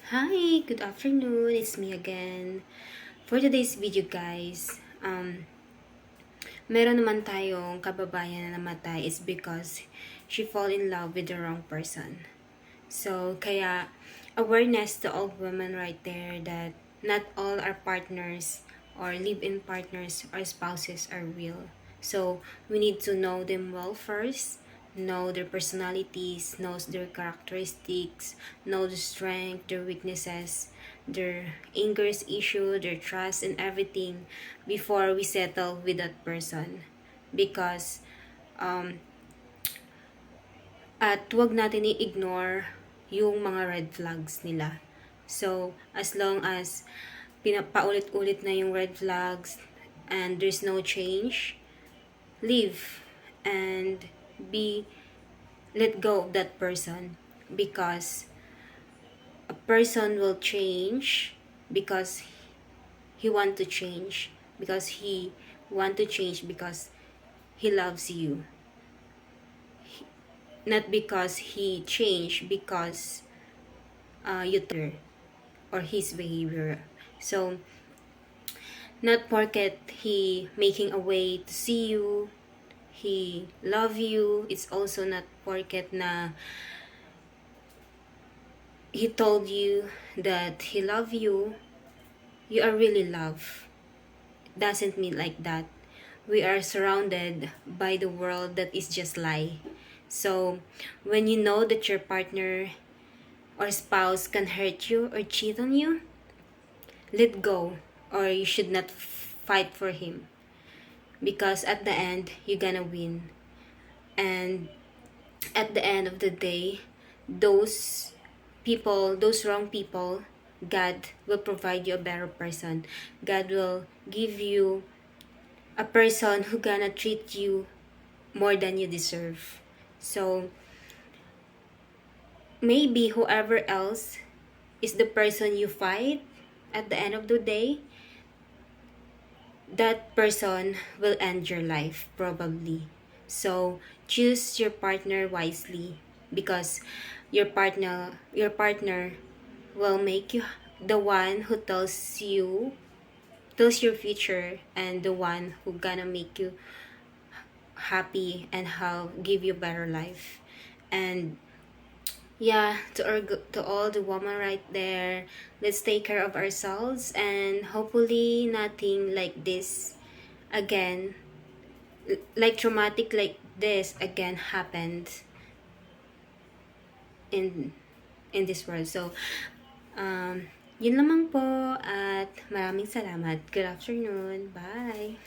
Hi, good afternoon. It's me again. For today's video, guys, meron naman tayong kababayan na namatay is because she fall in love with the wrong person. So, kaya awareness to all women right there that not all our partners or live-in partners or spouses are real. So, we need to know them well first, know their personalities, know their characteristics, know the strength, their weaknesses, their angers issue, their trust, and everything before we settle with that person. Because, at wag natin i-ignore yung mga red flags nila. So, as long as pinapaulit-ulit na yung red flags and there's no change, leave and be let go of that person, because a person will change because he want to change, because he want to change because he loves you, not because he changed because you or his behavior. So, not porket he making a way to see you, he love you, it's also not porket na he told you that he love you, you are really love. It doesn't mean like that. We are surrounded by the world that is just lie. So, when you know that your partner or spouse can hurt you or cheat on you, let go, or you should not fight for him, because at the end you're gonna win. And at the end of the day, those those wrong people, God will provide you a better person. God will give you a person who gonna treat you more than you deserve. So maybe whoever else is the person you fight, at the end of the day, that person will end your life probably. So choose your partner wisely, because your partner will make you the one who tells your future, and the one who gonna make you happy and how give you better life. And yeah, to all the women right there, let's take care of ourselves, and hopefully nothing like this again, like traumatic like this again happened in this world. So yun lamang po, at maraming salamat. Good afternoon. Bye.